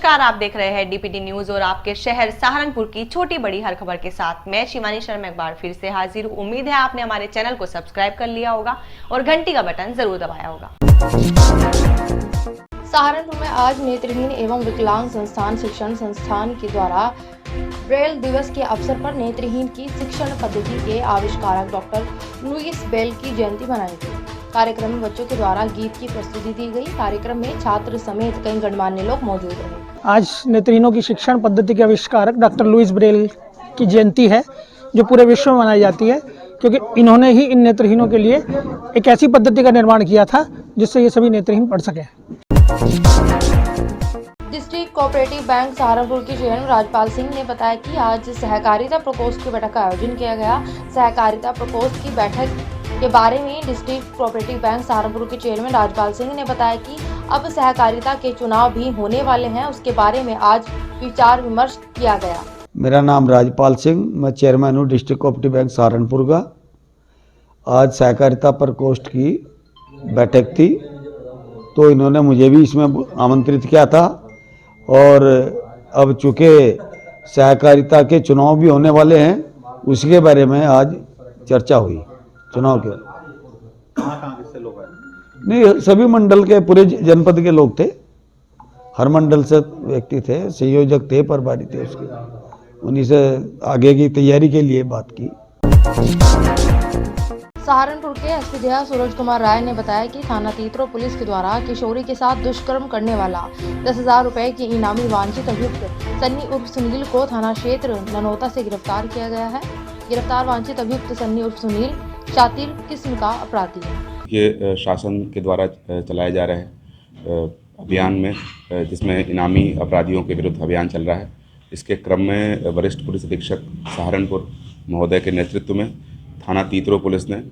नमस्कार, आप देख रहे हैं डीपीडी न्यूज और आपके शहर सहारनपुर की छोटी बड़ी हर खबर के साथ मैं शिवानी शर्मा एक बार फिर से हाजिर हूँ। उम्मीद है आपने हमारे चैनल को सब्सक्राइब कर लिया होगा और घंटी का बटन जरूर दबाया होगा। सहारनपुर में आज नेत्रहीन एवं विकलांग संस्थान शिक्षण संस्थान के द्वारा ब्रेल दिवस के अवसर पर नेत्रहीन की शिक्षण पद्धति के आविष्कारक डॉक्टर लुईस ब्रेल की जयंती मनाई गई। कार्यक्रम में बच्चों के द्वारा गीत की प्रस्तुति दी गई। कार्यक्रम में छात्र समेत कई गणमान्य लोग मौजूद रहे। आज नेत्रहीनों की शिक्षण पद्धति के आविष्कारक डॉक्टर लुईस ब्रेल की जयंती है, जो पूरे विश्व में मनाई जाती है, क्योंकि इन्होंने ही इन नेत्रहीनों के लिए एक ऐसी पद्धति का निर्माण किया था जिससे ये सभी नेत्रहीन पढ़ सकें। डिस्ट्रिक्ट कोऑपरेटिव बैंक सहारनपुर के चेयरमैन राजपाल सिंह ने बताया कि आज सहकारिता प्रकोष्ठ की बैठक का आयोजन किया गया। सहकारिता प्रकोष्ठ की बैठक के बारे में डिस्ट्रिक्ट कोऑपरेटिव बैंक सहारनपुर के चेयरमैन राजपाल सिंह ने बताया कि अब सहकारिता के चुनाव भी होने वाले हैं, उसके बारे में आज विचार विमर्श किया गया। मेरा नाम राजपाल सिंह, मैं चेयरमैन हूँ डिस्ट्रिक्ट कोऑपरेटिव बैंक सहारनपुर का। आज सहकारिता प्रकोष्ठ की बैठक थी, तो इन्होंने मुझे भी इसमें आमंत्रित किया था और अब चूँकि सहकारिता के चुनाव भी होने वाले हैं, उसके बारे में आज चर्चा हुई। चुनाव के कहाँ से लोग आए? नहीं, सभी मंडल के, पूरे जनपद के लोग थे, हर मंडल से व्यक्ति थे, संयोजक थे, प्रभारी थे, उसके उन्हीं से आगे की तैयारी के लिए बात की। सहारनपुर के एसपी सूरज कुमार राय ने बताया कि थाना तीतरो पुलिस के द्वारा किशोरी के साथ दुष्कर्म करने वाला 10,000 रुपए की इनामी वांछित अभियुक्त सन्नी उर्फ सुनील को थाना क्षेत्र ननौता से गिरफ्तार किया गया है। गिरफ्तार वांछित अभियुक्त सन्नी उर्फ सुनील शातिर किस्म का अपराधी है। ये शासन के द्वारा चलाए जा रहे अभियान में, जिसमें इनामी अपराधियों के विरुद्ध अभियान चल रहा है, इसके क्रम में वरिष्ठ पुलिस अधीक्षक सहारनपुर महोदय के नेतृत्व में थाना तीतरो पुलिस ने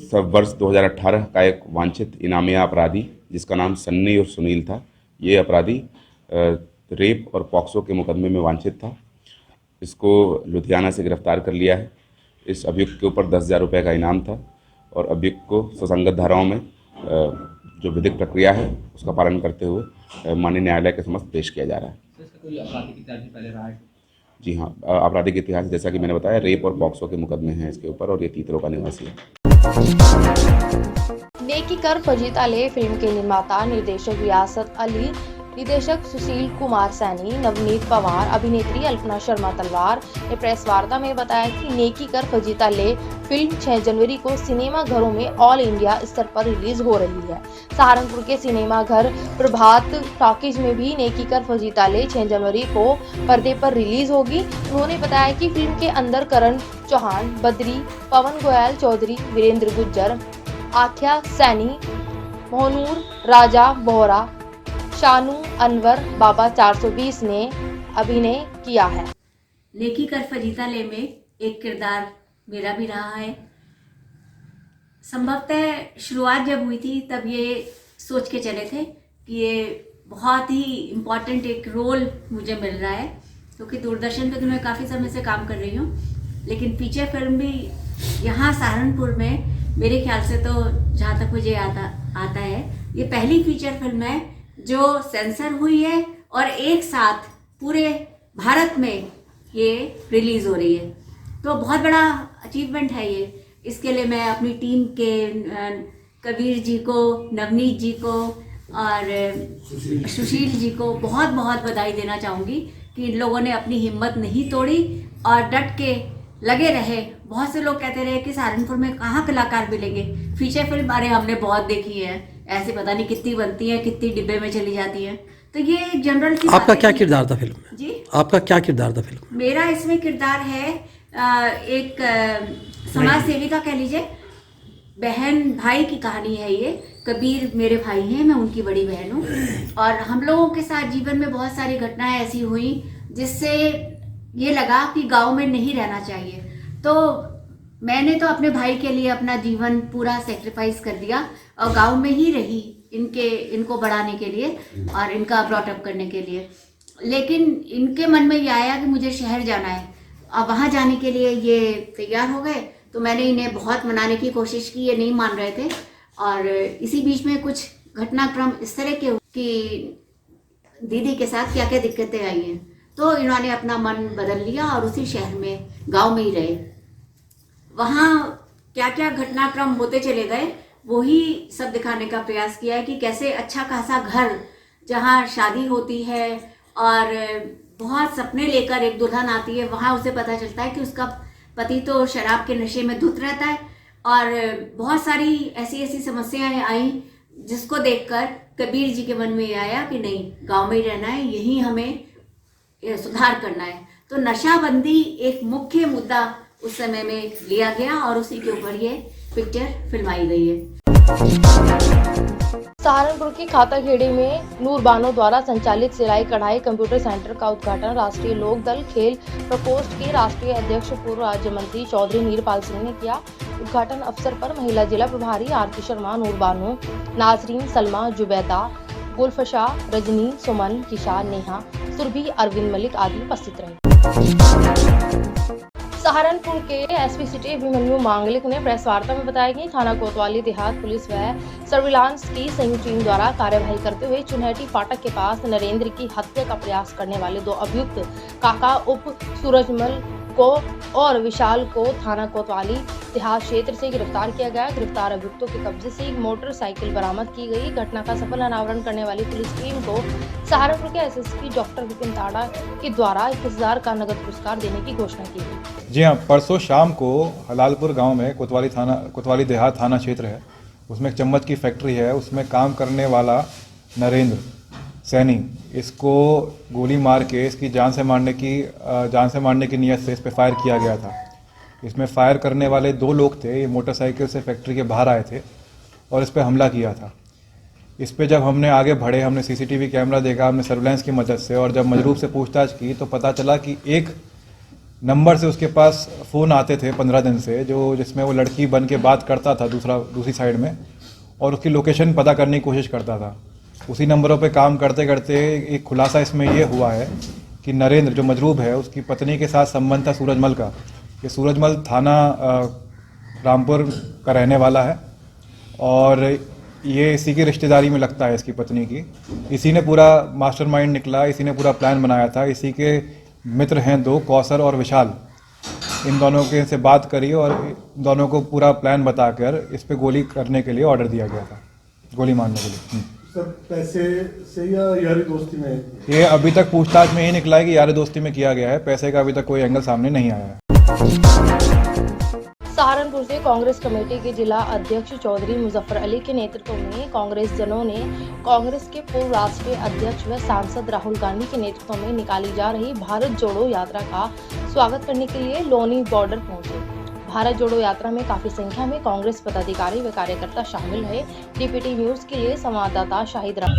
सब वर्ष 2018 का एक वांछित इनामी अपराधी, जिसका नाम सन्नी और सुनील था, ये अपराधी रेप और पॉक्सो के मुकदमे में वांछित था। इसको लुधियाना से गिरफ्तार कर लिया है। इस अभियुक्त के ऊपर 10,000 रुपये का इनाम था और अभियुक्त को सुसंगत धाराओं में जो विधिक प्रक्रिया है उसका पालन करते हुए माननीय न्यायालय के समक्ष पेश किया जा रहा है। जी हाँ, आपराधिक इतिहास जैसा कि मैंने बताया, रेप और पॉक्सो के मुकदमे हैं इसके ऊपर और ये तीतरो का निवासी है। नेकी कर फजीता ले फिल्म के निर्माता निर्देशक रियासत अली, निर्देशक सुशील कुमार सैनी, नवनीत पवार, अभिनेत्री अल्पना शर्मा तलवार ने प्रेस वार्ता में बताया कि नेकी कर फजीता ले फिल्म 6 जनवरी को सिनेमा घरों में ऑल इंडिया स्तर पर रिलीज हो रही है। सहारनपुर के सिनेमा घर प्रभात टॉकीज में भी नेकी कर फजीता ले 6 जनवरी को पर्दे पर रिलीज होगी। उन्होंने बताया कि फिल्म के अंदर करण चौहान, बद्री, पवन गोयल चौधरी, वीरेंद्र गुज्जर, आख्या सैनी, मोहनूर, राजा बोहरा, शानू अनवर, बाबा 420 ने अभिनय किया है। नेकी कर फजीता ले में एक किरदार मेरा भी रहा है। संभवतः शुरुआत जब हुई थी तब ये सोच के चले थे कि ये बहुत ही इम्पॉर्टेंट एक रोल मुझे मिल रहा है, क्योंकि दूरदर्शन पे तो मैं काफ़ी समय से काम कर रही हूँ, लेकिन फीचर फिल्म भी यहाँ सहारनपुर में मेरे ख्याल से तो जहाँ तक मुझे आता है ये पहली फीचर फिल्म है जो सेंसर हुई है और एक साथ पूरे भारत में ये रिलीज़ हो रही है। तो बहुत बड़ा अचीवमेंट है ये। इसके लिए मैं अपनी टीम के कबीर जी को, नवनीत जी को और सुशील जी को बहुत बहुत बधाई देना चाहूँगी कि इन लोगों ने अपनी हिम्मत नहीं तोड़ी और डट के लगे रहे। बहुत से लोग कहते रहे कि सहारनपुर में कहाँ कलाकार मिलेंगे। फीचर फिल्म बारे हमने बहुत देखी है, ऐसे पता नहीं कितनी बनती है, कितनी डिब्बे में चली जाती है। तो ये जनरल सी आपका क्या किरदार था फिल्म में? जी, आपका क्या किरदार था फिल्म में? मेरा इसमें किरदार है एक समाज सेविका कह लीजिए, बहन भाई की कहानी है ये। कबीर मेरे भाई हैं, मैं उनकी बड़ी बहन हूँ और हम लोगों के साथ जीवन में बहुत सारी घटनाएं ऐसी हुई जिससे ये लगा कि गांव में नहीं रहना चाहिए। तो मैंने तो अपने भाई के लिए अपना जीवन पूरा सेक्रीफाइस कर दिया और गांव में ही रही इनको बढ़ाने के लिए और इनका ब्रॉटअप करने के लिए। लेकिन इनके मन में ये आया कि मुझे शहर जाना है और वहाँ जाने के लिए ये तैयार हो गए। तो मैंने इन्हें बहुत मनाने की कोशिश की, ये नहीं मान रहे थे और इसी बीच में कुछ घटनाक्रम इस तरह के कि दीदी के साथ क्या क्या दिक्कतें आई हैं। तो इन्होंने अपना मन बदल लिया और उसी शहर में, गांव में ही रहे। वहाँ क्या क्या घटनाक्रम होते चले गए, वही सब दिखाने का प्रयास किया है कि कैसे अच्छा खासा घर जहाँ शादी होती है और बहुत सपने लेकर एक दुल्हन आती है, वहाँ उसे पता चलता है कि उसका पति तो शराब के नशे में धुत रहता है। और बहुत सारी ऐसी ऐसी समस्याएं आई जिसको देखकर कबीर जी के मन में आया कि नहीं, गांव में ही रहना है, यही हमें सुधार करना है। तो नशाबंदी एक मुख्य मुद्दा उस समय में लिया गया और उसी के ऊपर ये पिक्चर फिल्माई गई है। सहारनपुर के खाताखेड़ी में नूर बानो द्वारा संचालित सिलाई कढ़ाई कंप्यूटर सेंटर का उद्घाटन राष्ट्रीय लोक दल खेल प्रकोष्ठ के राष्ट्रीय अध्यक्ष पूर्व राज्य मंत्री चौधरी नीरपाल सिंह ने किया। उद्घाटन अवसर पर महिला जिला प्रभारी आरती शर्मा, नूर बानो, नाजरीन, सलमा, जुबैदा, गुलफशा, रजनी, सुमन, किशा, नेहा, सुरभि, अरविंद मलिक आदि उपस्थित रहे। सहारनपुर के एसपी सिटी अभिमन्यु मांगलिक ने प्रेस वार्ता में बताया कि थाना कोतवाली देहात पुलिस व सर्विलांस की संयुक्त टीम द्वारा कार्यवाही करते हुए चुनहटी फाटक के पास नरेंद्र की हत्या का प्रयास करने वाले 2 अभियुक्त काका उप सूरजमल को और विशाल को थाना कोतवाली देहात क्षेत्र से गिरफ्तार किया गया। गिरफ्तार अभियुक्तों के कब्जे से एक मोटरसाइकिल बरामद की गई। घटना का सफल अनावरण करने वाली पुलिस टीम को सहारनपुर के एसएसपी डॉक्टर विपिन ताड़ा के द्वारा 21,000 का नगद पुरस्कार देने की घोषणा की गई। जी हाँ, परसों शाम को हलालपुर गांव में कोतवाली देहात थाना क्षेत्र है, उसमें एक चम्मच की फैक्ट्री है। उसमें काम करने वाला नरेंद्र सैनी, इसको गोली मार के इसकी जान से मारने की नीयत से इस पे फायर किया गया था। इसमें फायर करने वाले 2 लोग थे, ये मोटरसाइकिल से फैक्ट्री के बाहर आए थे और इस पे हमला किया था। इस पे जब हमने आगे बढ़े, हमने सीसीटीवी कैमरा देखा, हमने सर्विलांस की मदद से, और जब मजरूब से पूछताछ की तो पता चला कि एक नंबर से उसके पास फ़ोन आते थे 15 दिन से, जिसमें वो लड़की बन के बात करता था दूसरी साइड में, और उसकी लोकेशन पता करने की कोशिश करता था। उसी नंबरों पे काम करते करते एक खुलासा इसमें ये हुआ है कि नरेंद्र जो मजरूब है, उसकी पत्नी के साथ संबंध था सूरजमल का। ये सूरजमल थाना रामपुर का रहने वाला है और ये इसी की रिश्तेदारी में लगता है, इसकी पत्नी की। इसी ने पूरा मास्टरमाइंड निकला, इसी ने पूरा प्लान बनाया था। इसी के मित्र हैं 2, कौसर और विशाल। इन दोनों के से बात करी और इन दोनों को पूरा प्लान बताकर इस पे गोली करने के लिए ऑर्डर दिया गया था, गोली मारने के लिए। सर, पैसे से या यारी दोस्ती में? ये अभी तक पूछताछ में ही निकला है कि यारी दोस्ती में किया गया है। पैसे का अभी तक कोई एंगल सामने नहीं आया है। सहारनपुर से कांग्रेस कमेटी के जिला अध्यक्ष चौधरी मुजफ्फर अली के नेतृत्व में कांग्रेस जनों ने कांग्रेस के पूर्व राष्ट्रीय अध्यक्ष व सांसद राहुल गांधी के नेतृत्व में निकाली जा रही भारत जोड़ो यात्रा का स्वागत करने के लिए लोनी बॉर्डर पहुंचे। भारत जोड़ो यात्रा में काफी संख्या में कांग्रेस पदाधिकारी व कार्यकर्ता शामिल है। डीपीटी न्यूज के लिए संवाददाता शाहिद राम।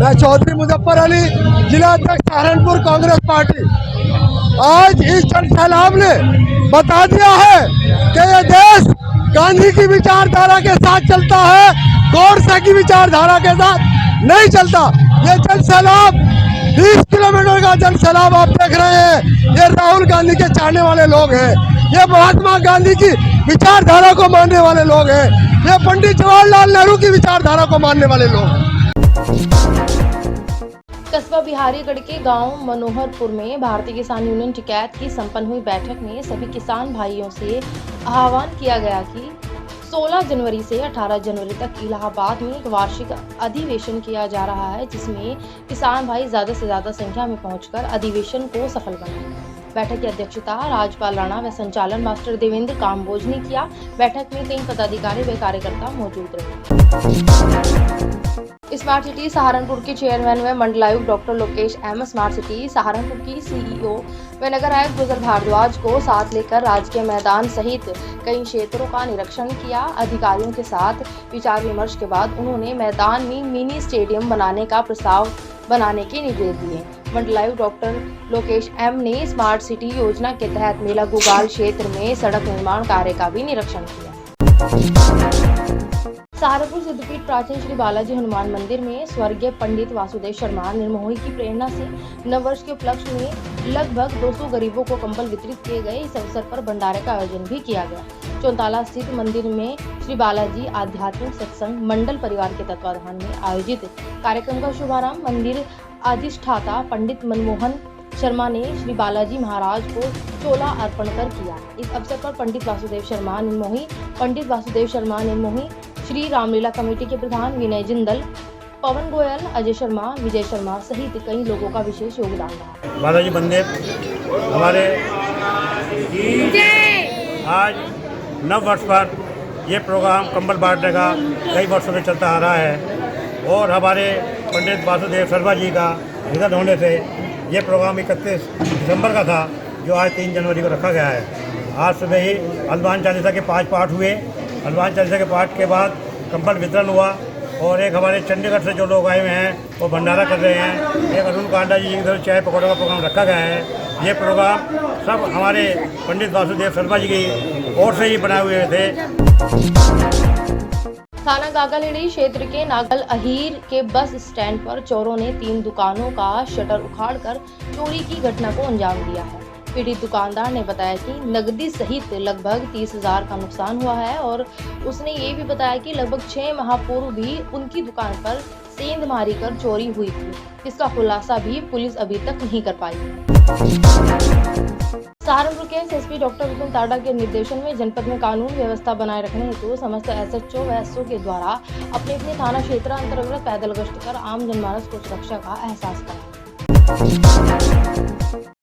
मैं चौधरी मुजफ्फर अली, जिला अध्यक्ष सहारनपुर कांग्रेस पार्टी। आज इस जन सैलाब ने बता दिया है कि ये देश गांधी की विचारधारा के साथ चलता है, गोडसे की विचारधारा के साथ नहीं चलता। ये जन सैलाब 20 किलोमीटर का जन सैलाब आप देख रहे हैं, ये राहुल गांधी के चाहने वाले लोग हैं, ये महात्मा गांधी की विचारधारा को मानने वाले लोग हैं, ये पंडित जवाहरलाल नेहरू की विचारधारा को मानने वाले लोग हैं। कस्बा बिहारीगढ़ के गांव मनोहरपुर में भारतीय किसान यूनियन टिकैत की संपन्न हुई बैठक में सभी किसान भाइयों से आह्वान किया गया कि 16 जनवरी से 18 जनवरी तक इलाहाबाद में एक वार्षिक अधिवेशन किया जा रहा है, जिसमें किसान भाई ज्यादा से ज्यादा संख्या में पहुंचकर अधिवेशन को सफल बनाएं। बैठक की अध्यक्षता राज्यपाल राणा व संचालन मास्टर देवेंद्र काम्बोज ने किया। बैठक में 3 पदाधिकारी व कार्यकर्ता मौजूद रहे। स्मार्ट सिटी सहारनपुर के चेयरमैन व मंडलायुक्त doctor Lokesh am smart city Saharanpur की सीईओ व नगर आयुक्त गुजर भारद्वाज को साथ लेकर राजकीय मैदान सहित कई क्षेत्रों का निरीक्षण किया। अधिकारियों के साथ विचार विमर्श के बाद उन्होंने मैदान में मिनी स्टेडियम बनाने का प्रस्ताव बनाने के निर्देश दिए। मंडलायुक्त डॉक्टर लोकेश एम ने स्मार्ट सिटी योजना के तहत मेला गुगाल क्षेत्र में सड़क निर्माण कार्य का भी निरीक्षण किया। सहारनपुर सिद्धपीठ प्राचीन श्री बालाजी हनुमान मंदिर में स्वर्गीय पंडित वासुदेव शर्मा निर्मोही की प्रेरणा से नववर्ष के उपलक्ष्य में लगभग 200 गरीबों को कंबल वितरित किए गए। इस अवसर पर भंडारे का आयोजन भी किया गया। चौंताला स्थित मंदिर में श्री बालाजी आध्यात्मिक सत्संग मंडल परिवार के तत्वाधान में आयोजित कार्यक्रम का शुभारंभ मंदिर अधिष्ठाता पंडित मनमोहन शर्मा ने श्री बालाजी महाराज को चोला अर्पण कर किया। इस अवसर पर पंडित वासुदेव शर्मा निर्मोही, श्री रामलीला कमेटी के प्रधान विनय जिंदल, पवन गोयल, अजय शर्मा, विजय शर्मा सहित कई लोगों का विशेष योगदान रहा। बालाजी बंदेव हमारे आज 9 वर्ष पर ये प्रोग्राम कंबल बांटने का कई वर्षों से चलता आ रहा है और हमारे पंडित वासुदेव शर्मा जी का निधन होने से ये प्रोग्राम 31 दिसंबर का था, जो आज 3 जनवरी को रखा गया है। आज सुबह ही हनुमान चालीसा के 5 पाठ हुए। हनुमान चालीसा के पाठ के बाद कंबल वितरण हुआ और एक हमारे चंडीगढ़ से जो लोग आए हुए हैं वो भंडारा कर रहे हैं। एक अरुण कांडा जी की तरफ चाय पकौड़े का प्रोग्राम रखा गया है। ये प्रोग्राम सब हमारे पंडित वासुदेव शर्मा जी की ओर से ही बनाए हुए थे। थाना गागलहेड़ी क्षेत्र के नागल अहीर के बस स्टैंड पर चोरों ने 3 दुकानों का शटर उखाड़कर चोरी की घटना को अंजाम दिया है। पीड़ित दुकानदार ने बताया कि नकदी सहित लगभग 30,000 का नुकसान हुआ है और उसने ये भी बताया कि लगभग 6 माह पूर्व भी उनकी दुकान पर सेंधमारी कर चोरी हुई थी, जिसका खुलासा भी पुलिस अभी तक नहीं कर पाई। सहारनपुर के एसएसपी डॉक्टर विपिन ताडा के निर्देशन में जनपद में कानून व्यवस्था बनाए रखने हेतु समस्त एसएचओ व एसओ के द्वारा अपने अपने थाना क्षेत्र अंतर्गत पैदल गश्त कर आम जनमानस को सुरक्षा का एहसास कराया।